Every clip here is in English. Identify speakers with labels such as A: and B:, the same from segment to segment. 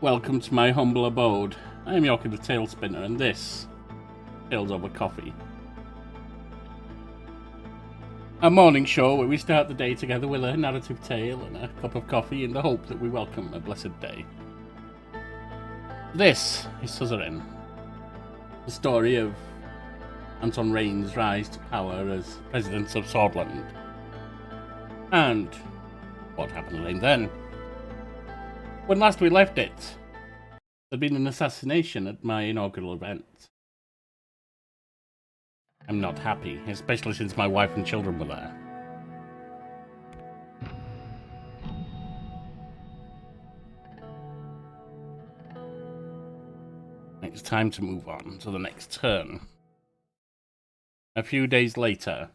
A: Welcome to my humble abode. I am Yorkie the Talespinner, and this Tales Over Coffee. A morning show where we start the day together with a narrative tale and a cup of coffee in the hope that we welcome a blessed day. This is Suzerain, the story of Anton Rain's rise to power as president of Sordland. And what happened then? When last we left it, there'd been an assassination at my inaugural event. I'm not happy, especially since my wife and children were there. It's time to move on to the next turn. A few days later,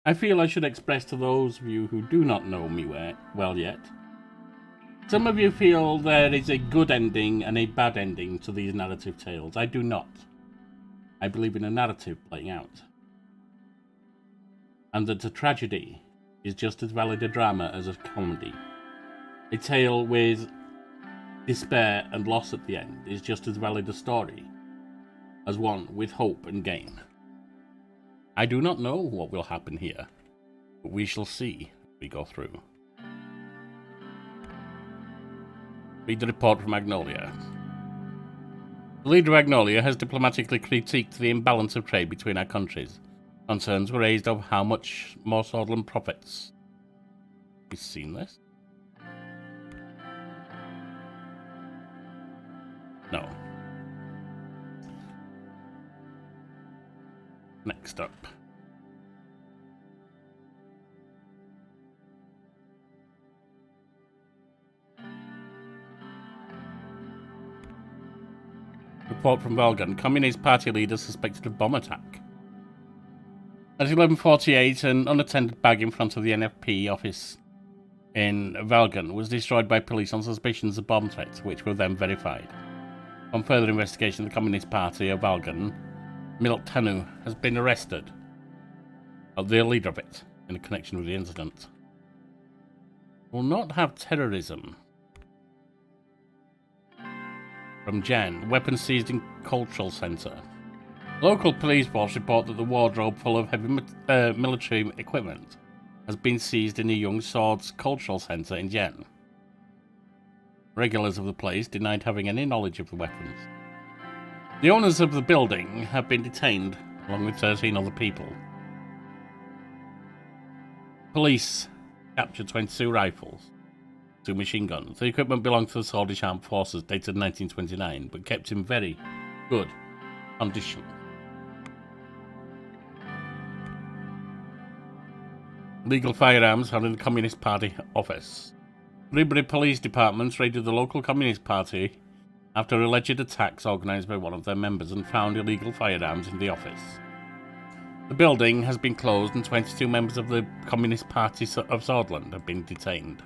A: I feel I should express to those of you who do not know me well yet. Some of you feel there is a good ending and a bad ending to these narrative tales. I do not. I believe in a narrative playing out. And that a tragedy is just as valid a drama as a comedy. A tale with despair and loss at the end is just as valid a story as one with hope and gain. I do not know what will happen here, but we shall see as we go through. Read the report from Magnolia. The leader of Magnolia has diplomatically critiqued the imbalance of trade between our countries. Concerns were raised over how much more Sordland profits. Have you seen this? No. Next up. Report from Valgan. Communist Party leader suspected of bomb attack. At 11:48, an unattended bag in front of the NFP office in Valgan was destroyed by police on suspicions of bomb threats, which were then verified. On further investigation, the Communist Party of Valgan, Miltanu, has been arrested, the leader of it, in connection with the incident. Will not have terrorism. From Jen, weapons seized in cultural centre. Local police force report that the wardrobe full of heavy military equipment has been seized in the Young Swords Cultural Centre in Jen. Regulars of the place denied having any knowledge of the weapons. The owners of the building have been detained, along with 13 other people. Police captured 22 rifles, 2 machine guns. The equipment belonged to the Swedish Armed Forces, dated 1929, but kept in very good condition. Legal firearms found in the Communist Party office. Ribery Police Departments raided the local Communist Party after alleged attacks organised by one of their members and found illegal firearms in the office. The building has been closed and 22 members of the Communist Party of Sordland have been detained.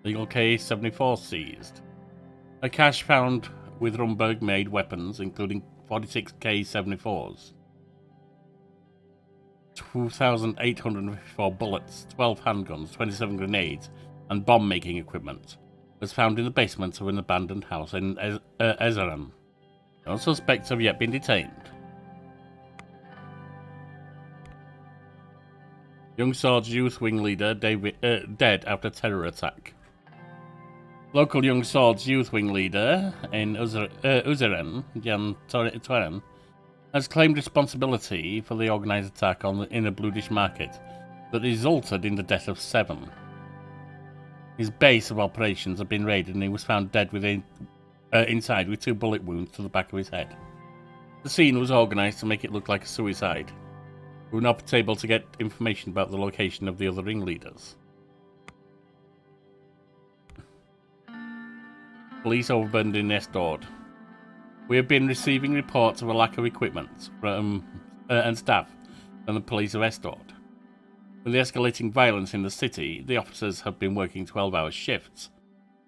A: Legal K-74 seized. A cache found with Rumberg-made weapons, including 46 K-74s, 2,854 bullets, 12 handguns, 27 grenades, and bomb-making equipment, was found in the basement of an abandoned house in Suzerain. No suspects have yet been detained. Young Swords Youth Wing leader dead after terror attack. Local Young Swords Youth Wing leader in Suzerain, Jan Toren, has claimed responsibility for the organised attack in a Bludish market that resulted in the death of 7. His base of operations had been raided and he was found dead inside with 2 bullet wounds to the back of his head. The scene was organised to make it look like a suicide. We were not able to get information about the location of the other ringleaders. Police overburdened in Estord. We have been receiving reports of a lack of equipment and staff from the police of Estord. With the escalating violence in the city, the officers have been working 12-hour shifts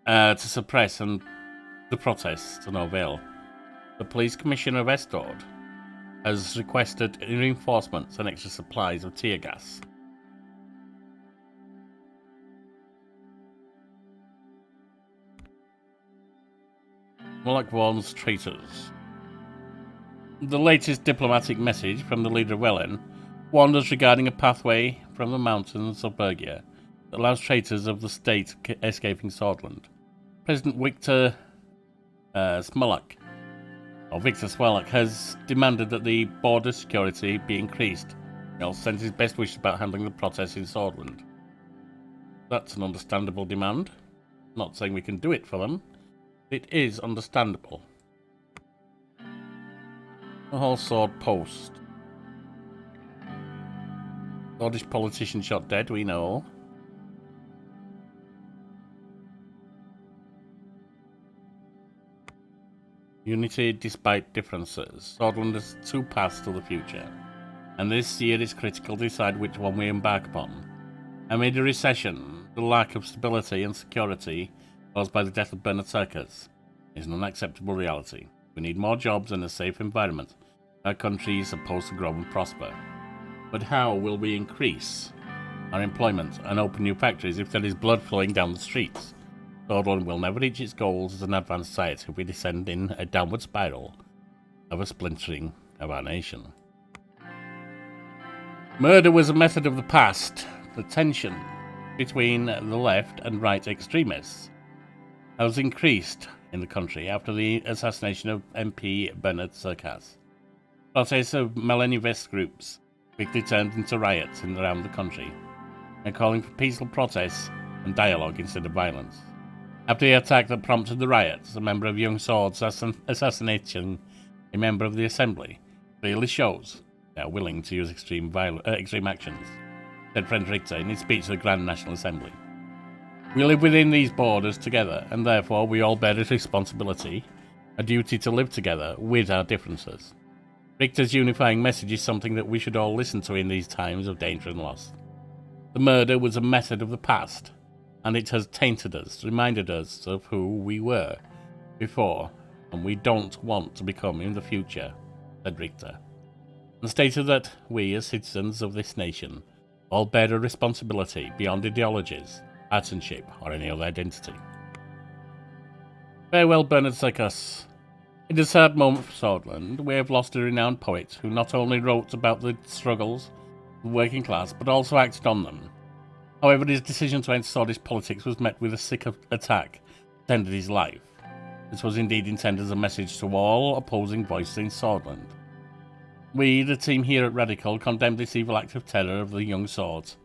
A: to suppress the protests to no avail. The police commissioner of Estord has requested reinforcements and extra supplies of tear gas. Moloch warns traitors. The latest diplomatic message from the leader of Wellen warned us regarding a pathway from the mountains of Bergia that allows traitors of the state escaping Sordland. President Victor Smolak has demanded that the border security be increased. He also sent his best wishes about handling the protests in Sordland. That's an understandable demand. Not saying we can do it for them. It is understandable. The whole sword post. Swordish politician shot dead, we know. Unity despite differences. Sordland has two paths to the future, and this year is critical to decide which one we embark upon. Amid a recession, the lack of stability and security caused by the death of Bernard Circus is an unacceptable reality. We need more jobs and a safe environment. Our country is supposed to grow and prosper. But how will we increase our employment and open new factories if there is blood flowing down the streets? Sordland will never reach its goals as an advanced society if we descend in a downward spiral of a splintering of our nation. Murder was a method of the past. The tension between the left and right extremists has increased in the country after the assassination of MP Bernard Circus. Protests of millennialist groups quickly turned into riots around the country, and calling for peaceful protests and dialogue instead of violence. After the attack that prompted the riots, a member of Young Sword's assassination a member of the Assembly clearly shows they are willing to use extreme actions, said Friend Richter in his speech to the Grand National Assembly. We live within these borders together, and therefore we all bear a responsibility, a duty to live together with our differences. Richter's unifying message is something that we should all listen to in these times of danger and loss. The murder was a method of the past, and it has tainted us, reminded us of who we were before, and we don't want to become in the future, said Richter, and stated that we, as citizens of this nation, all bear a responsibility beyond ideologies, partisanship, or any other identity. Farewell, Bernard Circus. In a sad moment for Sordland, we have lost a renowned poet who not only wrote about the struggles of the working class, but also acted on them. However, his decision to enter Sordland politics was met with a sick attack that ended his life. This was indeed intended as a message to all opposing voices in Sordland. We, the team here at Radical, condemn this evil act of terror of the Young Swords,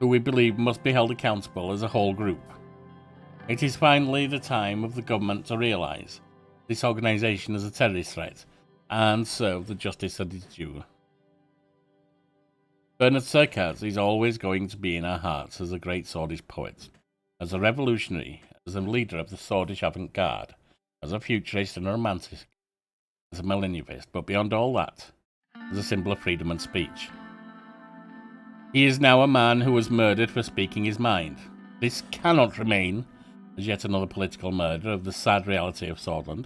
A: who we believe must be held accountable as a whole group. It is finally the time of the government to realise this organisation as a terrorist threat and serve the justice that is due. Bernard Circus is always going to be in our hearts as a great Swordish poet, as a revolutionary, as a leader of the Swordish avant-garde, as a futurist and a romantic, as a millennialist, but beyond all that, as a symbol of freedom and speech. He is now a man who was murdered for speaking his mind. This cannot remain as yet another political murder of the sad reality of Sordland.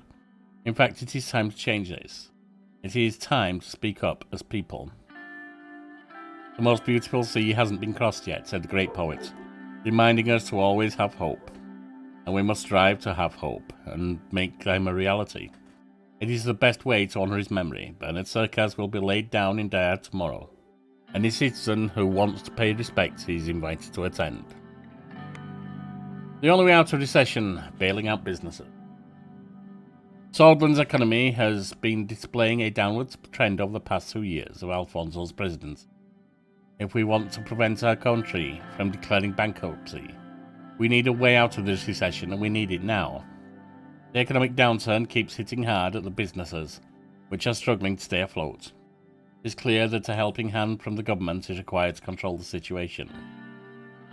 A: In fact, it is time to change this. It is time to speak up as people. The most beautiful sea hasn't been crossed yet, said the great poet, reminding us to always have hope. And we must strive to have hope and make them a reality. It is the best way to honour his memory. Bernard Circus will be laid down in Dare tomorrow. Any citizen who wants to pay respect is invited to attend. The only way out of recession, bailing out businesses. Sordland's economy has been displaying a downward trend over the past 2 years of Alfonso's presidency. If we want to prevent our country from declaring bankruptcy, we need a way out of this recession, and we need it now. The economic downturn keeps hitting hard at the businesses, which are struggling to stay afloat. It is clear that a helping hand from the government is required to control the situation.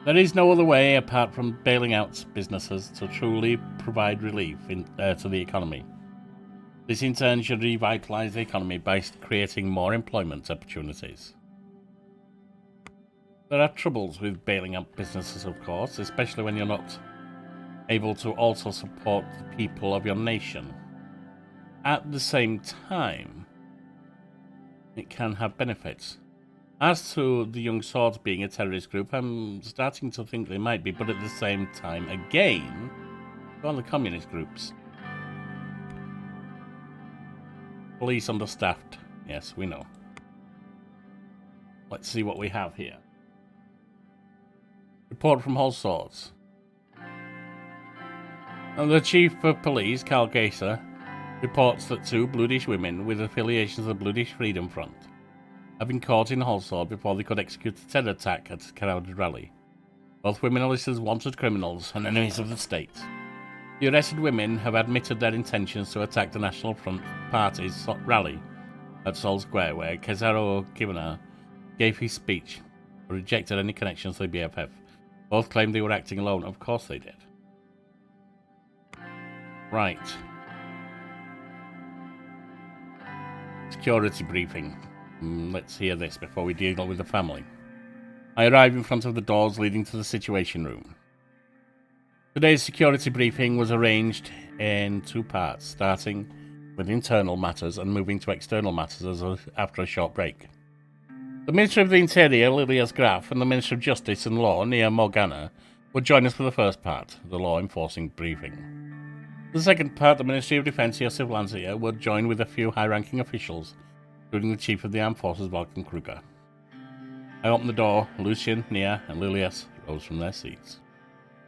A: There is no other way apart from bailing out businesses to truly provide relief to the economy. This in turn should revitalise the economy by creating more employment opportunities. There are troubles with bailing out businesses, of course, especially when you're not able to also support the people of your nation. At the same time, it can have benefits. As to the Young Swords being a terrorist group, I'm starting to think they might be, but at the same time, again, go on the communist groups. Police understaffed. Yes, we know. Let's see what we have here. Report from All Swords. And the Chief of Police, Carpe, reports that 2 Bloodish women with affiliations of the Bloodish Freedom Front have been caught in Holsword before they could execute a terror attack at a crowded rally. Both women are listed as wanted criminals and enemies of the state. The arrested women have admitted their intentions to attack the National Front Party's rally at Sol Square, where Cesaro Givana gave his speech, but rejected any connections to the BFF. Both claimed they were acting alone. Of course they did. Right. Security briefing. Let's hear this before we deal with the family. I arrive in front of the doors leading to the Situation Room. Today's security briefing was arranged in 2 parts, starting with internal matters and moving to external matters after a short break. The Minister of the Interior, Lilias Graf, and the Minister of Justice and Law, Nia Morgana, would join us for the first part, the law enforcing briefing. The second part, the Ministry of Defence, Josef Lanzier, would join with a few high-ranking officials, including the Chief of the Armed Forces, Volkan Kruger. I opened the door. Lucien, Nia, and Lilias rose from their seats.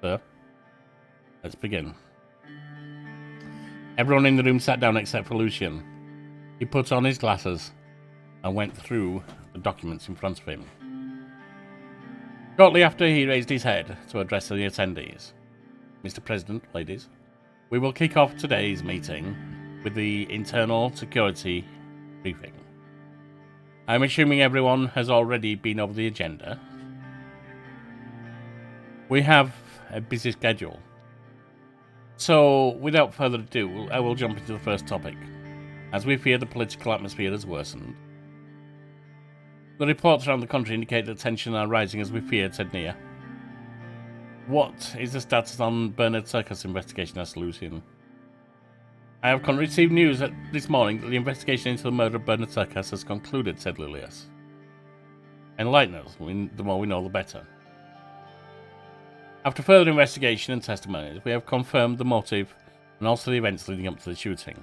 A: Sir, let's begin. Everyone in the room sat down except for Lucien. He put on his glasses and went through the documents in front of him. Shortly after, he raised his head to address the attendees. Mr. President, ladies, we will kick off today's meeting with the internal security briefing. I'm assuming everyone has already been over the agenda. We have a busy schedule. So, without further ado, I will jump into the first topic. As we fear the political atmosphere has worsened. The reports around the country indicate that tensions are rising as we feared, said Nia. What is the status on Bernard Circus' investigation, asked Lucien. I have received news this morning that the investigation into the murder of Bernard Circus has concluded, said Lilias. Enlighten us. The more we know, the better. After further investigation and testimonies, we have confirmed the motive and also the events leading up to the shooting.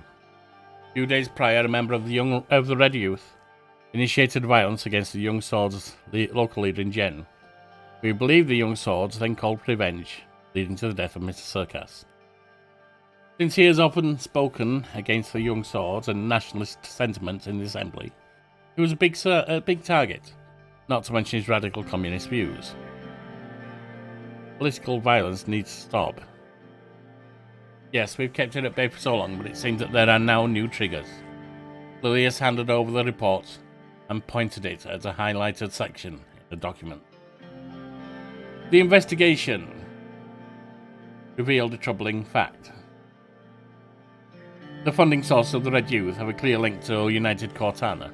A: A few days prior, a member of the Red Youth initiated violence against the Young Swords' local leader in Jen. We believe the Young Swords then called for revenge, leading to the death of Mr. Circus. Since he has often spoken against the Young Swords and nationalist sentiments in the Assembly, he was a big target, not to mention his radical communist views. Political violence needs to stop. Yes, we've kept it at bay for so long, but it seems that there are now new triggers. Lilias handed over the report and pointed it at a highlighted section in the document. The investigation revealed a troubling fact. The funding sources of the Red Youth have a clear link to United Cortana.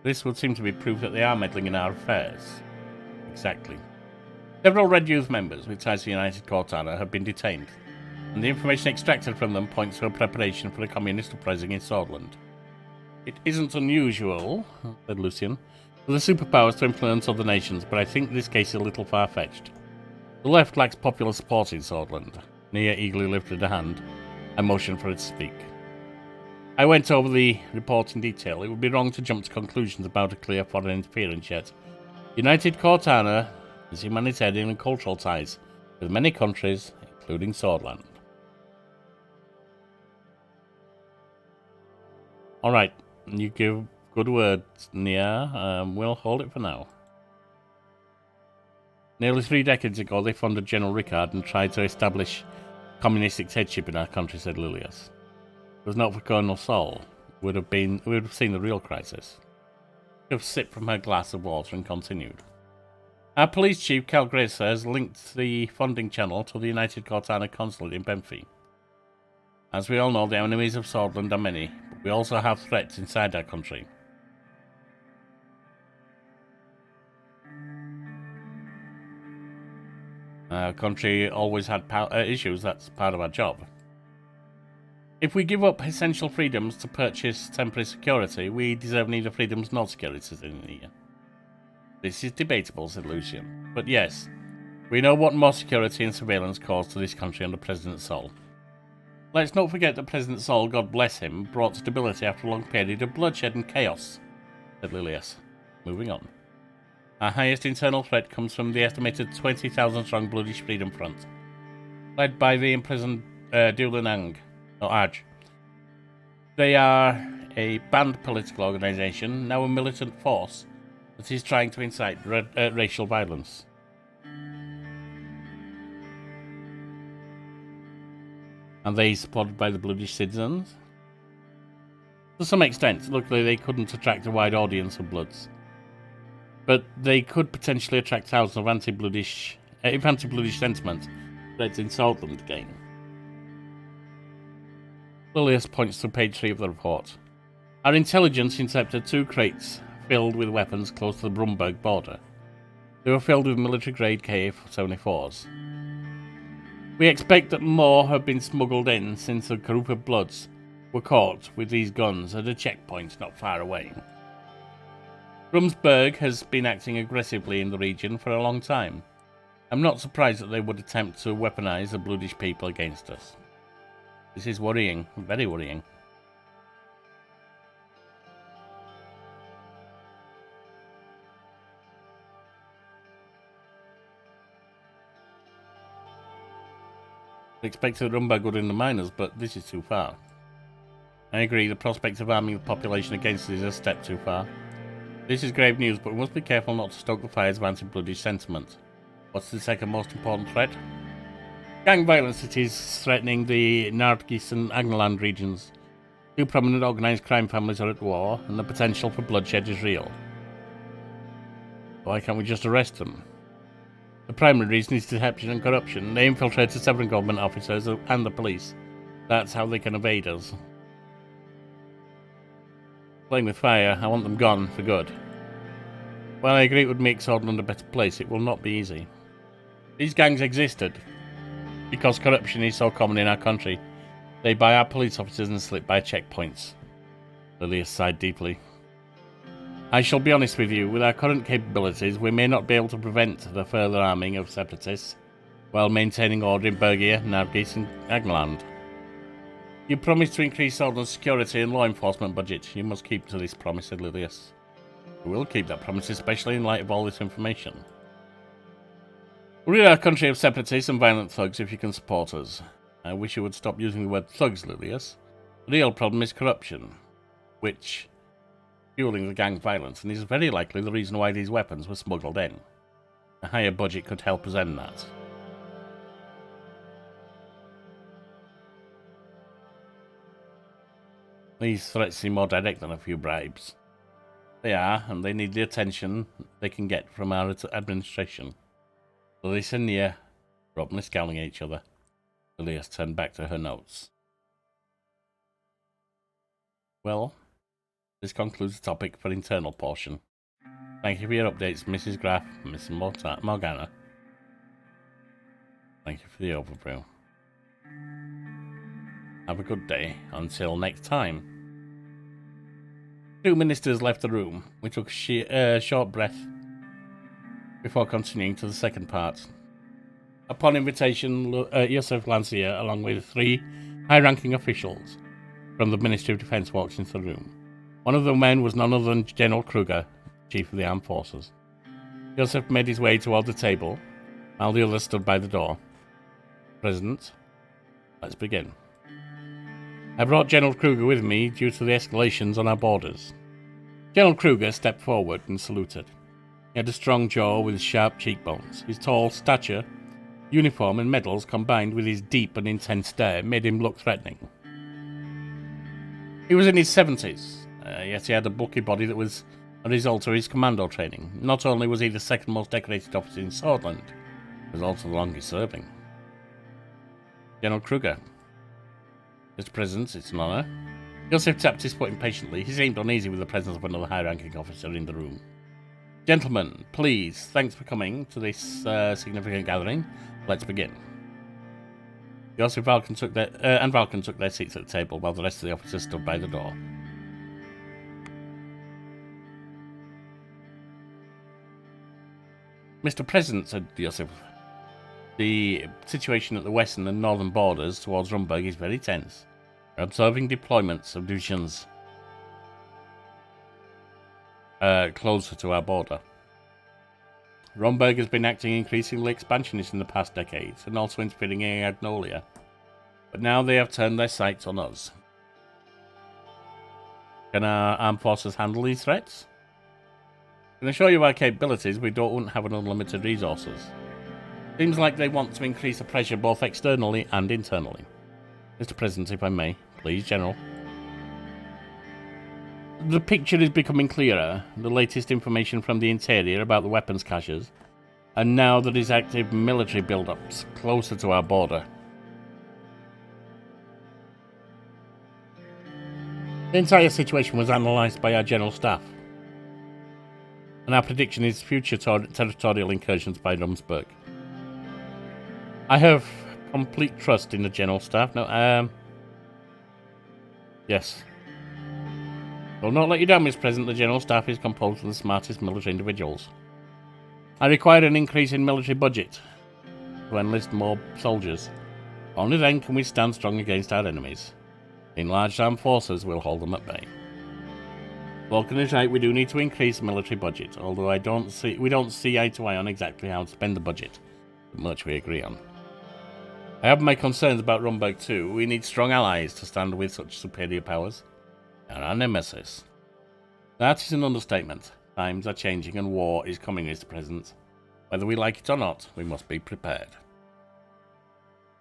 A: This would seem to be proof that they are meddling in our affairs. Exactly. Several Red Youth members with ties to United Cortana have been detained, and the information extracted from them points to a preparation for a communist uprising in Sordland. It isn't unusual, said Lucien, for the superpowers to influence other nations, but I think this case is a little far-fetched. The left lacks popular support in Sordland. Nia eagerly lifted a hand. I motioned for her to speak. I went over the report in detail. It would be wrong to jump to conclusions about a clear foreign interference yet. United Cortana has humanitarian and cultural ties with many countries, including Sordland. Alright, you give good words, Nia. We'll hold it for now. Nearly 3 decades ago, they funded General Ricard and tried to establish communist dictatorship in our country, said Lilias. If it was not for Colonel Sol, we would have seen the real crisis. She sipped from her glass of water and continued. Our police chief, Cal Gracer, has linked the funding channel to the United Cortana consulate in Benfi. As we all know, the enemies of Sordland are many, but we also have threats inside our country. Our country always had issues, that's part of our job. If we give up essential freedoms to purchase temporary security, we deserve neither freedoms nor security in here. This is debatable, said Lucian. But yes, we know what more security and surveillance caused to this country under President Sol. Let's not forget that President Sol, God bless him, brought stability after a long period of bloodshed and chaos, said Lilius. Moving on. Our highest internal threat comes from the estimated 20,000-strong Bloodish Freedom Front, led by the imprisoned Dulanang, or Aj. They are a banned political organization, now a militant force, that is trying to incite racial violence. And they supported by the Bloodish citizens? To some extent, luckily they couldn't attract a wide audience of Bloods. But they could potentially attract thousands of anti-Bloodish sentiment spreads in Sordland again. Lilius points to page 3 of the report. Our intelligence intercepted 2 crates filled with weapons close to the Brumberg border. They were filled with military-grade Ka-74s. We expect that more have been smuggled in since a group of Bloods were caught with these guns at a checkpoint not far away. Brumsberg has been acting aggressively in the region for a long time. I'm not surprised that they would attempt to weaponize the Bloodish people against us. This is worrying, very worrying. I expected Rumba good in the miners, but this is too far. I agree, the prospect of arming the population against us is a step too far. This is grave news, but we must be careful not to stoke the fires of anti-Bloodish sentiment. What's the second most important threat? Gang violence. It is threatening the Nardgis and Agnaland regions. 2 prominent organised crime families are at war, and the potential for bloodshed is real. Why can't we just arrest them? The primary reason is deception and corruption. They infiltrated several government officers and the police. That's how they can evade us. Playing with fire, I want them gone for good. While I agree it would make Sordland a better place, it will not be easy. These gangs existed because corruption is so common in our country. They buy our police officers and slip by checkpoints. Lilius sighed deeply. I shall be honest with you, with our current capabilities, we may not be able to prevent the further arming of separatists while maintaining order in Bergia, Nargis and Agnaland. You promised to increase Sordland's security and law enforcement budget. You must keep to this promise, said Lilius. We will keep that promise, especially in light of all this information. We're in a country of separatists and violent thugs if you can support us. I wish you would stop using the word thugs, Lilius. The real problem is corruption, which fueling the gang violence, and is very likely the reason why these weapons were smuggled in. A higher budget could help us end that. These threats seem more direct than a few bribes. They are, and they need the attention they can get from our administration. Lilius and Nia were openly scowling at each other. Lilius turned back to her notes. Well, this concludes the topic for internal portion. Thank you for your updates, Mrs. Graff and Mrs. Morgana. Thank you for the overview. Have a good day. Until next time. 2 ministers left the room. We took a short breath before continuing to the second part. Upon invitation, Yosef Lancier, along with 3 high-ranking officials from the Ministry of Defense, walked into the room. One of the men was none other than General Kruger, Chief of the Armed Forces. Yosef made his way toward the table, while the others stood by the door. President, let's begin. I brought General Kruger with me due to the escalations on our borders. General Kruger stepped forward and saluted. He had a strong jaw with sharp cheekbones. His tall stature, uniform and medals combined with his deep and intense stare made him look threatening. He was in his 70s, yet he had a bulky body that was a result of his commando training. Not only was he the second most decorated officer in Sordland, he was also the longest serving. General Kruger. Mr. President, it's an honour. Yosef tapped his foot impatiently. He seemed uneasy with the presence of another high-ranking officer in the room. Gentlemen, please, thanks for coming to this significant gathering. Let's begin. Joseph and Valken took their seats at the table while the rest of the officers stood by the door. Mr. President, said Joseph, the situation at the western and northern borders towards Rumburg is very tense. We're observing deployments of divisions closer to our border. Rumburg has been acting increasingly expansionist in the past decades and also interfering in Agnolia. But now they have turned their sights on us. Can our armed forces handle these threats? I can assure you our capabilities, we don't have unlimited resources. Seems like they want to increase the pressure both externally and internally. Mr. President, if I may, please, General. The picture is becoming clearer. The latest information from the interior about the weapons caches, and now there is active military build-ups closer to our border. The entire situation was analysed by our General Staff, and our prediction is future territorial incursions by Rumsburg. I have complete trust in the General Staff. No, yes. Will not let you down, Mr. President. The General Staff is composed of the smartest military individuals. I require an increase in military budget to enlist more soldiers. Only then can we stand strong against our enemies. Enlarged armed forces will hold them at bay. Vulcan is right, we do need to increase the military budget, although we don't see eye to eye on exactly how to spend the budget, but much we agree on. I have my concerns about Rumburg too. We need strong allies to stand with such superior powers. And our nemesis. That is an understatement. Times are changing and war is coming, Mr. President. Whether we like it or not, we must be prepared.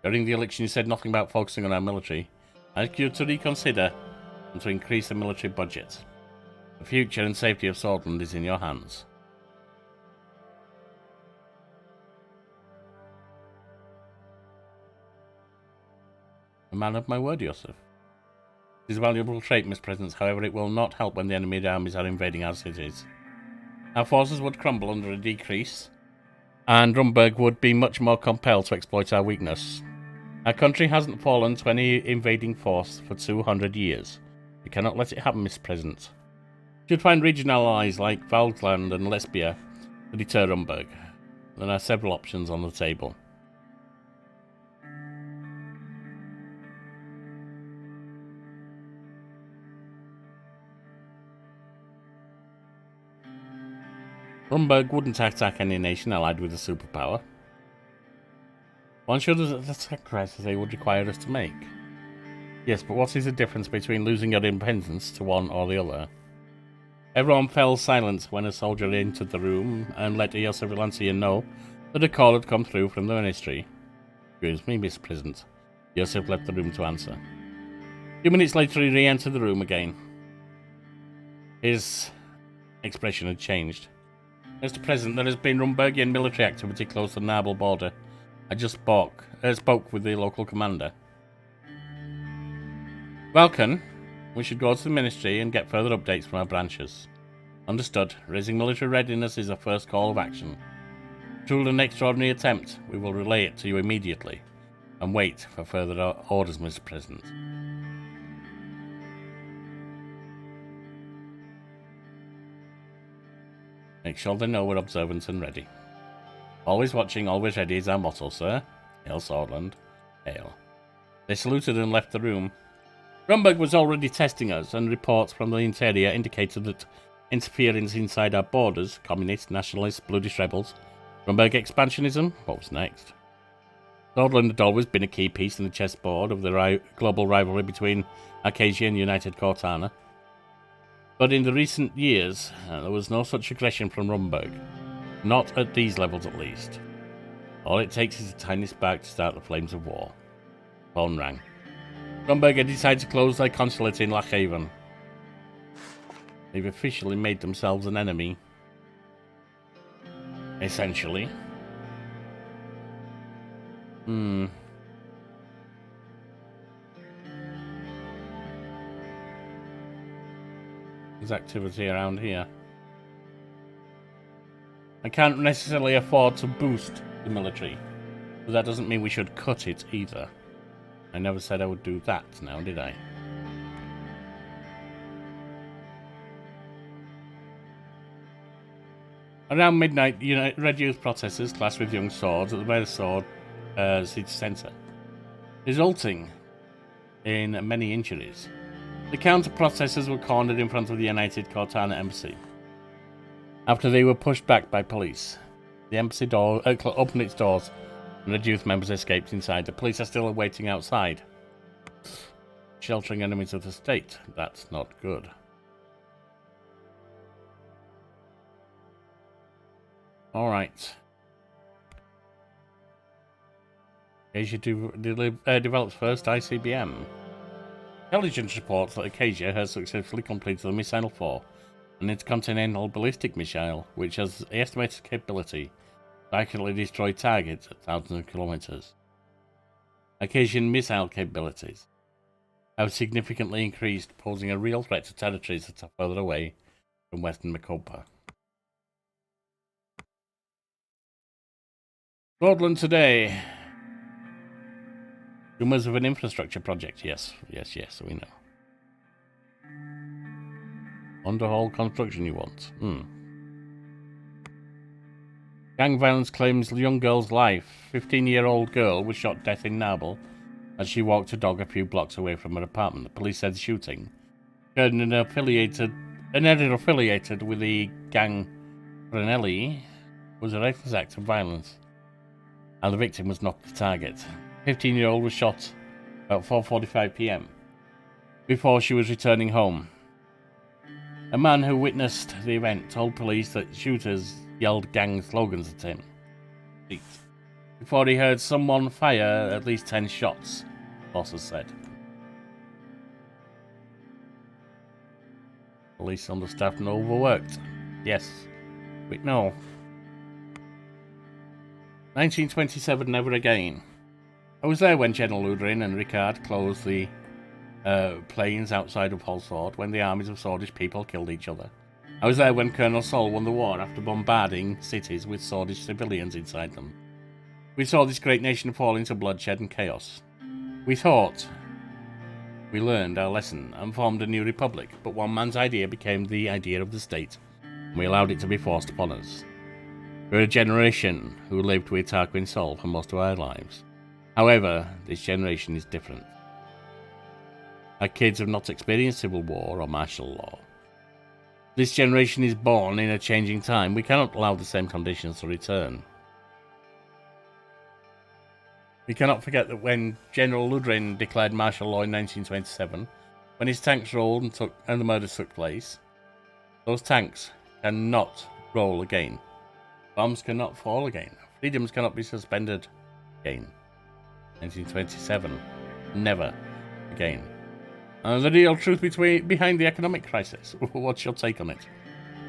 A: During the election you said nothing about focusing on our military. I ask you to reconsider and to increase the military budget. The future and safety of Sordland is in your hands. A man of my word, Joseph. It is a valuable trait, Mr. President, however it will not help when the enemy armies are invading our cities. Our forces would crumble under a decrease, and Rumburg would be much more compelled to exploit our weakness. Our country hasn't fallen to any invading force for 200 years. We cannot let it happen, Mr. President. We should find regional allies like Valdland and Lesbia to deter Rumburg. There are several options on the table. Rumburg wouldn't attack any nation allied with a superpower. One should the sacrifices they would require us to make. Yes, but what is the difference between losing your independence to one or the other? Everyone fell silent when a soldier entered the room and let Joseph Lancian know that a call had come through from the ministry. Excuse me, Mr. President. Joseph left the room to answer. A few minutes later he re-entered the room again. His expression had changed. Mr. President, there has been Rumburgian military activity close to the Narbel border. I just spoke with the local commander. Vulcan, we should go to the ministry and get further updates from our branches. Understood. Raising military readiness is our first call of action. Through an extraordinary attempt, we will relay it to you immediately and wait for further orders, Mr. President. Make sure they know we're observant and ready. Always watching, always ready is our motto, sir. Hail Sordland. Hail. They saluted and left the room. Rumburg was already testing us, and reports from the interior indicated that interference inside our borders, communists, nationalists, bloody rebels, Rumburg expansionism, what was next? Sordland had always been a key piece in the chessboard of the global rivalry between Arcadia and United Cortana. But in the recent years, there was no such aggression from Rumburg. Not at these levels, at least. All it takes is a tiny spark to start the flames of war. Phone rang. Rumburg had decided to close their consulate in Lochhaven. They've officially made themselves an enemy. Essentially. There's activity around here. I can't necessarily afford to boost the military, but that doesn't mean we should cut it either. I never said I would do that now, did I? Around midnight, Red Youth protesters clashed with young swords at the Red Sword City Centre, resulting in many injuries. The counter-protesters were cornered in front of the United Cortana Embassy. After they were pushed back by police, the embassy door opened its doors and Red Youth members escaped inside. The police are still waiting outside, sheltering enemies of the state. That's not good. Alright. Asia develops first ICBM. Intelligence reports that Acacia has successfully completed the Missile 4, an intercontinental ballistic missile, which has the estimated capability to accurately destroy targets at thousands of kilometers. Acacian missile capabilities have significantly increased, posing a real threat to territories that are further away from Western Macopa. Sordland today. Rumors of an infrastructure project. Yes, we know. Underhaul construction you want. Gang violence claims young girl's life. 15-year-old girl was shot death in Narble as she walked her dog a few blocks away from her apartment. The police said the shooting occurred in an area affiliated with the gang Ranelli was a reckless act of violence, and the victim was not the target. 15-year-old was shot about 4:45 p.m. before she was returning home. A man who witnessed the event told police that shooters yelled gang slogans at him before he heard someone fire at least 10 shots, bosses said. Police understaffed and overworked. Yes, we know. 1927, never again. I was there when General Ludrin and Ricard closed the plains outside of Holsword, when the armies of Swordish people killed each other. I was there when Colonel Sol won the war after bombarding cities with Swordish civilians inside them. We saw this great nation fall into bloodshed and chaos. We thought we learned our lesson and formed a new republic, but one man's idea became the idea of the state, and we allowed it to be forced upon us. We're a generation who lived with Tarquin Sol for most of our lives. However, this generation is different. Our kids have not experienced civil war or martial law. This generation is born in a changing time. We cannot allow the same conditions to return. We cannot forget that when General Ludrin declared martial law in 1927, when his tanks rolled and the murders took place, those tanks cannot roll again. Bombs cannot fall again. Freedoms cannot be suspended again. 1927. Never again. The real truth behind the economic crisis. What's your take on it?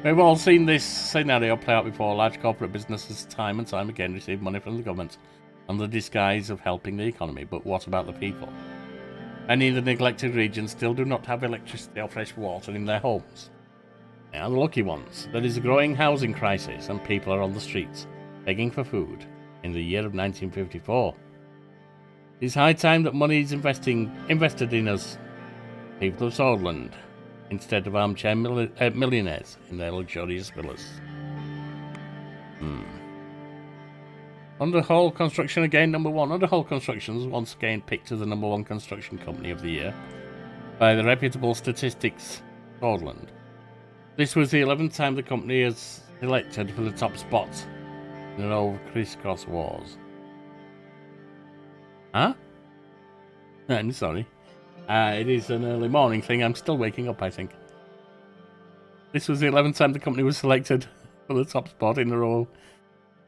A: We've all seen this scenario play out before. Large corporate businesses time and time again receive money from the government under the disguise of helping the economy. But what about the people? Many of the neglected regions still do not have electricity or fresh water in their homes. They are the lucky ones. There is a growing housing crisis and people are on the streets begging for food in the year of 1954. It is high time that money is invested in us, people of Sordland, instead of armchair millionaires in their luxurious villas. Underhaul Construction again, number 1. Underhaul Construction was once again picked as the number 1 construction company of the year by the reputable Statistics Sordland. This was the 11th time the company has elected for the top spot in a row of crisscross wars. Huh? I'm sorry. It is an early morning thing. I'm still waking up, I think. This was the 11th time the company was selected for the top spot in a row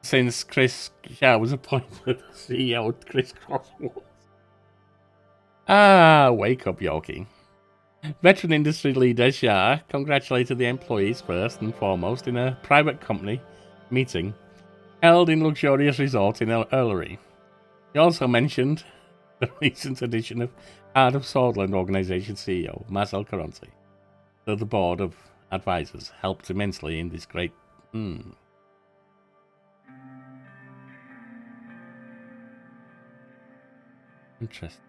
A: since Chris Shah was appointed CEO of Crisscross Wars. Wake up, Yorkie. Veteran industry leader Shah congratulated the employees first and foremost in a private company meeting held in luxurious resort in Earlery. He also mentioned the recent addition of Heart of Sordland Organisation CEO Marcel Caronti to the board of advisors helped immensely in this great. Interesting.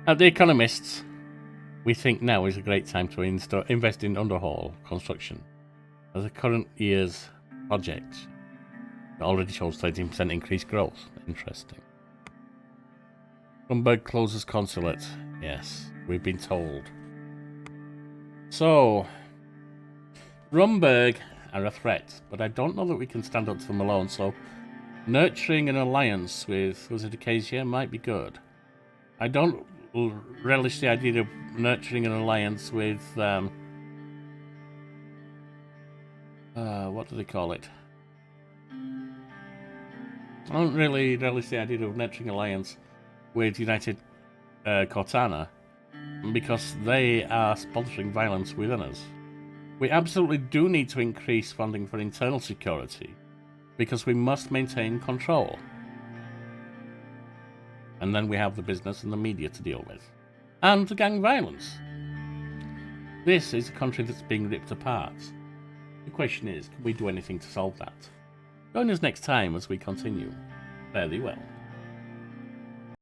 A: At The Economists, we think now is a great time to invest in underhaul construction, as the current year's project already shows 13% increased growth. Interesting. Rumberg closes consulate. Yes, we've been told. So, Rumberg are a threat, but I don't know that we can stand up to them alone, so nurturing an alliance with Acacia might be good. I don't relish the idea of nurturing an alliance with, what do they call it? I don't really relish the idea of nurturing an alliance with United Cortana, because they are sponsoring violence within us. We absolutely do need to increase funding for internal security, because we must maintain control. And then we have the business and the media to deal with. And the gang violence. This is a country that's being ripped apart. The question is, can we do anything to solve that? Join us next time as we continue. Fare thee well.